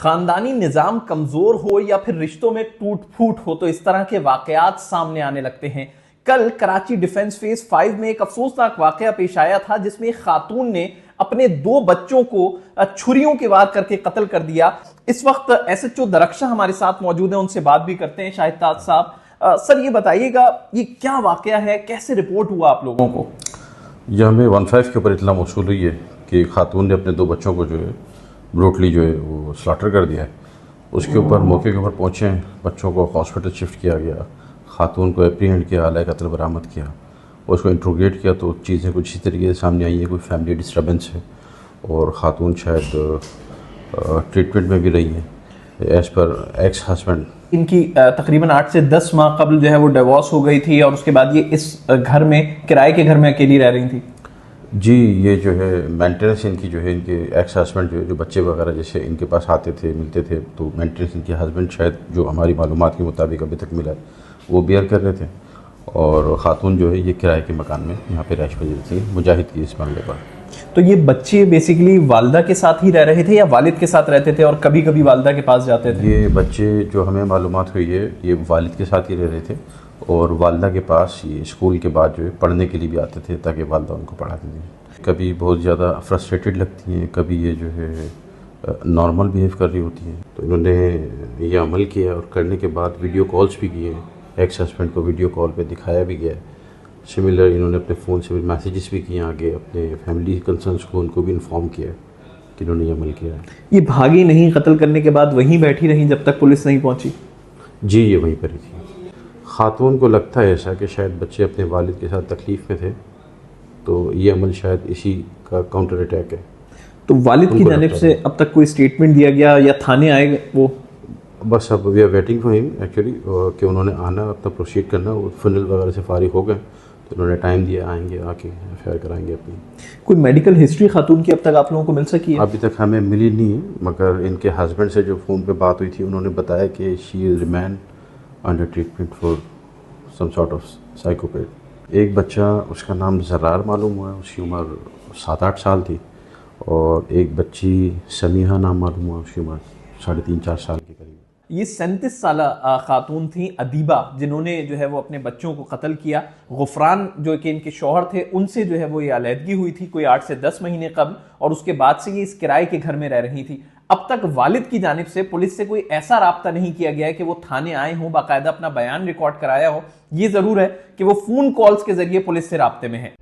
खानदानी निजाम कमजोर हो या फिर रिश्तों में टूट फूट हो तो इस तरह के वाकयात सामने आने लगते हैं। कल कराची डिफेंस फेज 5 में एक अफसोसनाक वाकया पेश आया था जिसमें एक खातून ने अपने 2 बच्चों को छुरियों के वार करके कत्ल कर दिया। इस वक्त एसएचओ दरख्शा हमारे साथ मौजूद है, उनसे बात भी करते हैं। शाहिद ताज साहब, सर ये बताइएगा ये क्या वाकया है, कैसे रिपोर्ट हुआ आप लोगों को? यह हमें 15 के ऊपर इत्तला मौसूल हुई है कि खातून ने अपने 2 बच्चों को जो है ब्रूटली जो है वो स्लॉटर कर दिया है। उसके ऊपर मौके के ऊपर पहुँचे हैं, बच्चों को हॉस्पिटल शिफ्ट किया गया, खातून को एप्रीहेंड किया, आला कत्ल बरामद किया और उसको इंट्रोगेट किया तो चीज़ें कुछ इसी तरीके से सामने आई है। कोई फैमिली डिस्टर्बेंस है और ख़ातून शायद ट्रीटमेंट में भी रही है एज़ पर एक्स हस्बैंड। इनकी तकरीबन 8 से 10 माह कबल जो है वो डिवोर्स हो गई थी और उसके बाद ये इस घर में किराए के घर में अकेली रह रही थी। जी, ये जो है मेंटेनेंस इनकी जो है इनके एक्स हस्बैंड जो बच्चे वगैरह जैसे इनके पास आते थे मिलते थे तो मेंटेनेंस इनके हस्बैंड शायद जो हमारी मालूमात के मुताबिक अभी तक मिला है वो बेयर कर रहे थे और ख़ातून जो है ये किराए के मकान में यहाँ पे रहायश पजीर थी मुजाहिद की इस मामले पर। तो ये बच्चे बेसिकली वालिदा के साथ ही रह रहे थे या वालिद के साथ रहते थे और कभी कभी वालिदा के पास जाते थे? ये बच्चे जो हमें मालूमात हुई है ये वालिद के साथ ही रह रहे थे और वालिदा के पास ये स्कूल के बाद जो है पढ़ने के लिए भी आते थे ताकि वालिदा उनको पढ़ाती थी। कभी बहुत ज़्यादा फ्रस्ट्रेटेड लगती हैं, कभी ये जो है नॉर्मल बिहेव कर रही होती हैं। तो इन्होंने ये अमल किया और करने के बाद वीडियो कॉल्स भी किए, एक्स हस्बैंड को वीडियो कॉल पे दिखाया भी गया। सिमिलर इन्होंने अपने फ़ोन से भी मैसेजेस भी किए आगे अपने फैमिली कंसर्न्स को उनको भी इन्फॉर्म किया कि इन्होंने ये अमल किया है। ये भागी नहीं, कत्ल करने के बाद वहीं बैठी रही जब तक पुलिस नहीं पहुंची? जी, ये वहीं पर ही थी। ख़ातून को लगता है ऐसा कि शायद बच्चे अपने वालिद के साथ तकलीफ़ में थे तो ये अमल शायद इसी का काउंटर अटैक है। तो वालिद की जानिब से अब तक कोई स्टेटमेंट दिया गया या थाने आए वो? बस अब we are waiting for him actually कि उन्होंने आना, अपना प्रोसीड करना। वो फनल वगैरह से फारिग हो गए तो उन्होंने टाइम दिया, आएंगे, आके एफआईआर कराएंगे अपनी। कोई मेडिकल हिस्ट्री खातून की अब तक आप लोगों को मिल सकी है? अभी तक हमें मिली नहीं है, मगर इनके हस्बैंड से जो फ़ोन पे बात हुई थी उन्होंने बताया कि she is remain under treatment for some sort of psychopath. एक बच्चा, उसका नाम ज़रार मालूम हुआ, उसकी उम्र 7-8 साल थी और एक बच्ची समीहा नाम मालूम हुआ, उसकी उम्र 3.5-4 साल के करीब। ये 37 साल खातून थी अदीबा, जिन्होंने जो है वो अपने बच्चों को कत्ल किया। गुफरान जो कि इनके शौहर थे उनसे जो है वो ये अलहदगी हुई थी कोई 8 से 10 महीने कबल और उसके बाद से ये इस किराए के घर में रह रही थी। अब तक वालिद की जानिब से पुलिस से कोई ऐसा राब्ता नहीं किया गया है कि वो थाने आए हों, बाकायदा अपना बयान रिकॉर्ड कराया हो। ये जरूर है कि वो फोन कॉल्स के जरिए पुलिस से राब्ते में है।